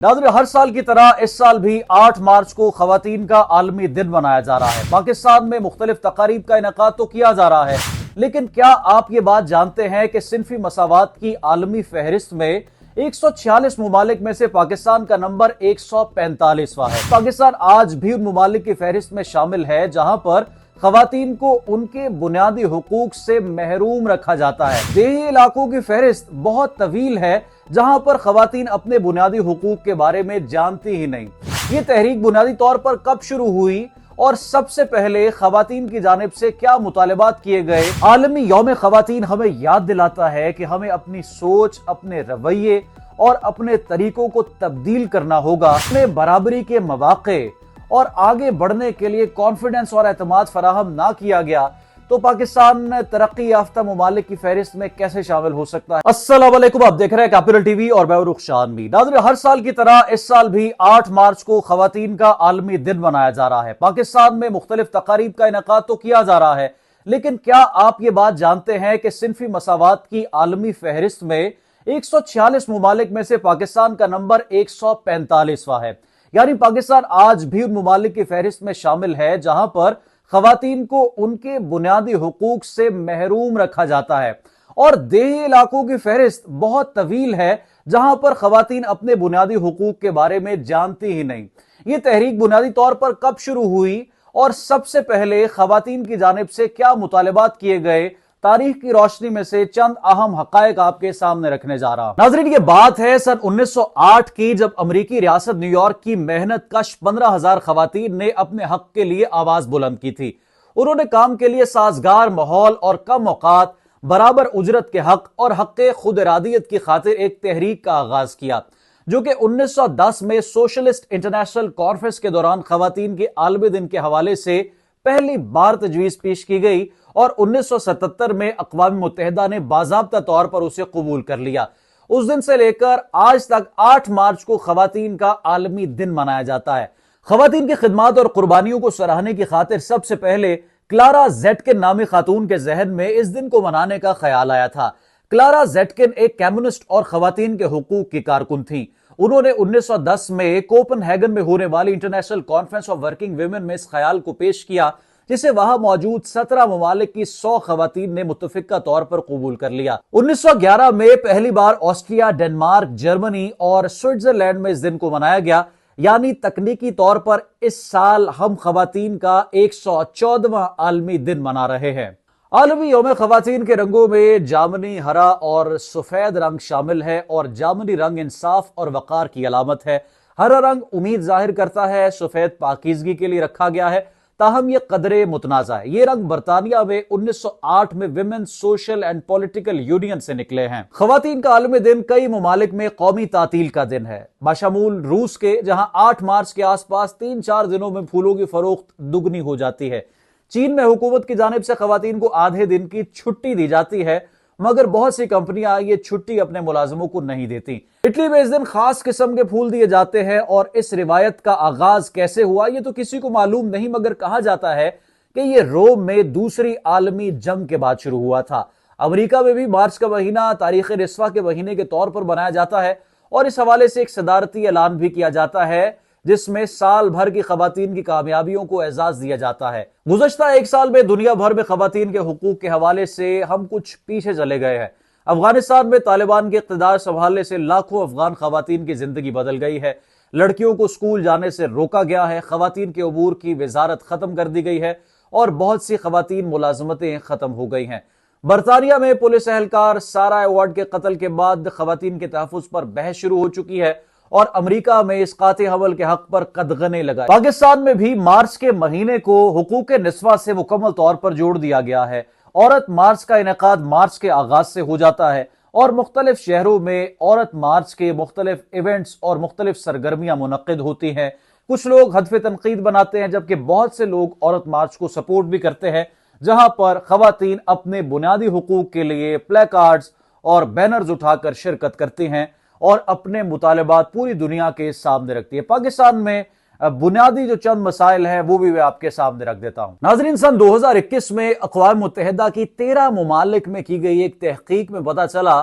नाज़रीन, हर साल की तरह इस साल भी 8 मार्च को खवातीन का आलमी दिन मनाया जा रहा है। पाकिस्तान में मुख्तलिफ तकारीब का इनेकाद तो किया जा रहा है, लेकिन क्या आप ये बात जानते हैं कि सिन्फी मसावात की आलमी फहरिस्त में 146 मुमालिक में से पाकिस्तान का नंबर 145वां है। पाकिस्तान आज भी उन मुमालिक की फहरिस्त में शामिल है जहां पर खवातीन को उनके बुनियादी हुकूक से महरूम रखा जाता है। देही इलाकों की फहरिस्त बहुत तवील है जहां पर खवातीन अपने बुनियादी हुकूक के बारे में जानती ही नहीं। ये तहरीक बुनियादी तौर पर कब शुरू हुई और सबसे पहले खवातीन की जानिब से क्या मुतालबात किए गए? आलमी यौम खवातीन हमें याद दिलाता है कि हमें अपनी सोच, अपने रवैये और अपने तरीकों को तब्दील करना होगा। अपने बराबरी के मौके और आगे बढ़ने के लिए कॉन्फिडेंस और एतमाद फराहम ना किया गया तो पाकिस्तान तरक्की याफ्ता मुमालिक की फहरिस्त में कैसे शामिल हो सकता है। अस्सलाम वालेकुम, आप देख रहे हैं कैपिटल टीवी और मैं रुखशान मी। नाज़रीन, हर साल की तरह इस साल भी 8 मार्च को खवातीन का आलमी दिन मनाया जा रहा है। पाकिस्तान में मुख्तलिफ तकारीब का इनेकाद तो किया जा रहा है, लेकिन क्या आप ये बात जानते हैं कि सिन्फी मसावात की आलमी फहरिस्त में 146 मुमालिक में से पाकिस्तान का नंबर 145वां है। यानी पाकिस्तान आज भी उन मुमालिक की फहरिस्त में शामिल है जहां पर खवातीन को उनके बुनियादी हुकूक से महरूम रखा जाता है। और देही इलाकों की फहरिस्त बहुत तवील है जहां पर खवातीन अपने बुनियादी हुकूक के बारे में जानती ही नहीं। ये तहरीक बुनियादी तौर पर कब शुरू हुई और सबसे पहले खवातीन की जानिब से क्या मुतालबात किए गए? तारीख की रोशनी में से चंद अहम हकायक आपके सामने रखने जा रहा हूं। नाज़रीन, ये बात है सन 1908 की, जब अमरीकी रियासत न्यूयॉर्क की मेहनत कश 15,000 खवातीन ने अपने हक के लिए आवाज बुलंद की थी। उन्होंने काम के लिए साजगार माहौल और कम औकात, बराबर उजरत के हक और हक खुद इरादियत की खातिर एक तहरीक का आगाज किया, जो कि 1910 में सोशलिस्ट इंटरनेशनल कॉन्फ्रेंस के दौरान खवातीन के आलमी दिन के हवाले से पहली बार तजवीज पेश की गई और 1977 में अक़वाम मुत्तहिदा ने बाज़ाब्ता तौर पर उसे कबूल कर लिया। उस दिन से लेकर आज तक 8 मार्च को खवातीन का आलमी दिन मनाया जाता है। खवातीन की खिदमात और कुर्बानियों को सराहने की खातिर सबसे पहले क्लारा ज़ेटकिन नामी खातून के जहन में इस दिन को मनाने का ख्याल आया था। क्लारा ज़ेटकिन एक कम्युनिस्ट और खवातीन के हुकूक की कारकुन थी। उन्होंने 1910 में कोपनहेगन में होने वाली international conference of working women में इस ख्याल को पेश किया, जिसे वहां मौजूद 17 ममालिक की 100 खवातीन ने मुत्तफिका तौर पर कबूल कर लिया। 1911 में पहली बार ऑस्ट्रिया, डेनमार्क, जर्मनी और स्विट्जरलैंड में इस दिन को मनाया गया। यानी तकनीकी तौर पर इस साल हम खवातीन का 114वां आलमी दिन मना रहे हैं। आलमी यौम खवातीन के रंगों में जामनी, हरा और सफेद रंग शामिल है और जामनी रंग इंसाफ और वकार की अलामत है। हरा रंग उम्मीद जाहिर करता है, सफेद पाकीज़गी के लिए रखा गया है, ताहम ये कदरे मुतनाज़ा है। ये रंग बरतानिया में 1908 में women social and political union से निकले हैं। खवातीन का आलमी दिन कई ममालिक में कौमी तातील का दिन है, बाशमूल रूस के, जहां 8 मार्च के आसपास 3-4 दिनों में फूलों की फरोख्त दुगनी हो जाती है। चीन में हुकूमत की जानिब से खवातीन को आधे दिन की छुट्टी दी जाती है, मगर बहुत सी कंपनियां ये छुट्टी अपने मुलाजिमों को नहीं देती। इटली में इस दिन खास किस्म के फूल दिए जाते हैं और इस रिवायत का आगाज कैसे हुआ ये तो किसी को मालूम नहीं, मगर कहा जाता है कि ये रोम में दूसरी आलमी जंग के बाद शुरू हुआ था। अमेरिका में भी मार्च का महीना तारीख रिस्वा के महीने के तौर पर मनाया जाता है और इस हवाले से एक सदारती ऐलान भी किया जाता है जिसमें साल भर की खवातीन की कामयाबियों को एजाज दिया जाता है। गुज़श्ता एक साल में दुनिया भर में खवातीन के हुकूक के हवाले से हम कुछ पीछे चले गए हैं। अफगानिस्तान में तालिबान के इक़्तिदार संभालने से लाखों अफगान खवातीन की जिंदगी बदल गई है। लड़कियों को स्कूल जाने से रोका गया है, खवातीन के अबूर की वजारत खत्म कर दी गई है और बहुत सी खवातीन मुलाजमतें खत्म हो गई हैं। बरतानिया में पुलिस एहलकार सारा एवार्ड के कत्ल के बाद खवातीन के तहफ़्फ़ुज़ पर बहस शुरू हो चुकी है और अमेरिका में इसकाते हमल के हक पर कदगने लगाए। पाकिस्तान में भी मार्च के महीने को हुकूक निस्वा से मुकम्मल तौर पर जोड़ दिया गया है। औरत मार्च का इनेकाद मार्च के आगाज से हो जाता है और मुख्तलिफ शहरों में औरत मार्च के मुख्तलिफ इवेंट्स और मुख्तलिफ सरगर्मियां मुनक्किद होती हैं। कुछ लोग हदफ तनकीद बनाते हैं, जबकि बहुत से लोग औरत मार्च को सपोर्ट भी करते हैं, जहां पर खवातीन अपने बुनियादी हुकूक के लिए प्ले कार्ड्स और बैनर्स उठाकर शिरकत करती हैं और अपने मुतालबात पूरी दुनिया के सामने रखती है। पाकिस्तान में बुनियादी जो चंद मसाइल हैं वो भी मैं आपके सामने रख देता हूं। नाजरीन, सन 2021 में अक़वाम मुत्तहिदा की 13 ममालिक में की गई एक तहकीक में पता चला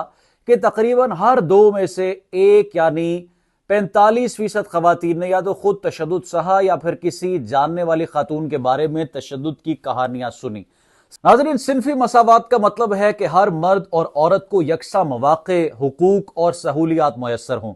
कि तकरीबन हर 2 में से 1 यानी 45% خواتین نے یا تو خود تشدد سہا یا پھر کسی جاننے والی خاتون کے بارے میں تشدد کی کہانیاں سنی۔ ناظرین، صنفی مساوات کا مطلب ہے کہ ہر مرد اور عورت کو یکساں مواقع، حقوق اور سہولیات میسر ہوں۔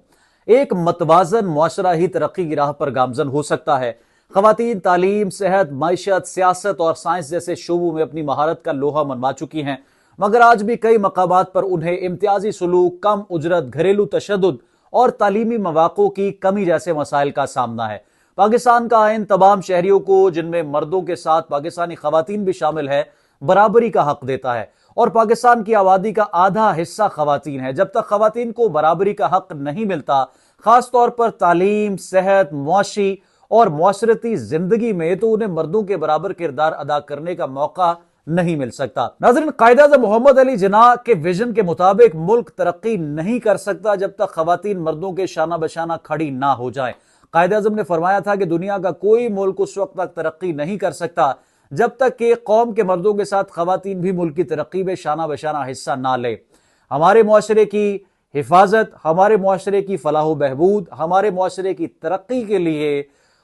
ایک متوازن معاشرہ ہی ترقی کی راہ پر گامزن ہو سکتا ہے۔ خواتین تعلیم، صحت، معیشت، سیاست اور سائنس جیسے شعبوں میں اپنی مہارت کا لوہا منوا چکی ہیں، مگر آج بھی کئی مقامات پر انہیں امتیازی سلوک، کم اجرت، گھریلو تشدد اور تعلیمی مواقع کی کمی جیسے مسائل کا سامنا ہے۔ پاکستان کا آئین تمام شہریوں کو، جن میں مردوں کے ساتھ پاکستانی خواتین بھی شامل ہے، برابری کا حق دیتا ہے، اور پاکستان کی آبادی کا آدھا حصہ خواتین ہے۔ جب تک خواتین کو برابری کا حق نہیں ملتا، خاص طور پر تعلیم، صحت، معاشی اور معاشرتی زندگی میں، تو انہیں مردوں کے برابر کردار ادا کرنے کا موقع نہیں مل سکتا۔ ناظرین، قائد اعظم محمد علی جناح کے ویژن کے مطابق ملک ترقی نہیں کر سکتا جب تک خواتین مردوں کے شانہ بشانہ کھڑی نہ ہو جائیں۔ قائد اعظم نے فرمایا تھا کہ دنیا کا کوئی ملک اس وقت تک ترقی نہیں کر سکتا جب تک کہ قوم کے مردوں کے ساتھ خواتین بھی ملک کی ترقی میں شانہ بشانہ حصہ نہ لے۔ ہمارے معاشرے کی حفاظت، ہمارے معاشرے کی فلاح و بہبود، ہمارے معاشرے کی ترقی کے لیے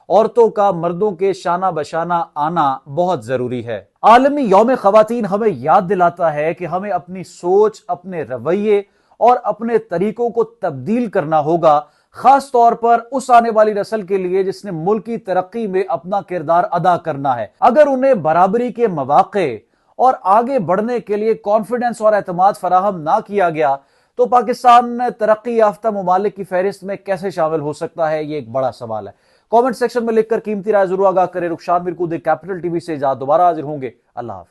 عورتوں کا مردوں کے شانہ بشانہ آنا بہت ضروری ہے۔ عالمی یوم خواتین ہمیں یاد دلاتا ہے کہ ہمیں اپنی سوچ، اپنے رویے اور اپنے طریقوں کو تبدیل کرنا ہوگا، خاص طور پر اس آنے والی نسل کے لیے جس نے ملک کی ترقی میں اپنا کردار ادا کرنا ہے۔ اگر انہیں برابری کے مواقع اور آگے بڑھنے کے لیے کانفیڈنس اور اعتماد فراہم نہ کیا گیا تو پاکستان ترقی یافتہ ممالک کی فہرست میں کیسے شامل ہو سکتا ہے، یہ ایک بڑا سوال ہے۔ کامنٹ سیکشن میں لکھ کر قیمتی رائے ضرور آگاہ کریں۔ رخشان میر کو کیپٹل ٹی وی سے دوبارہ حاضر ہوں گے۔ اللہ حافظ۔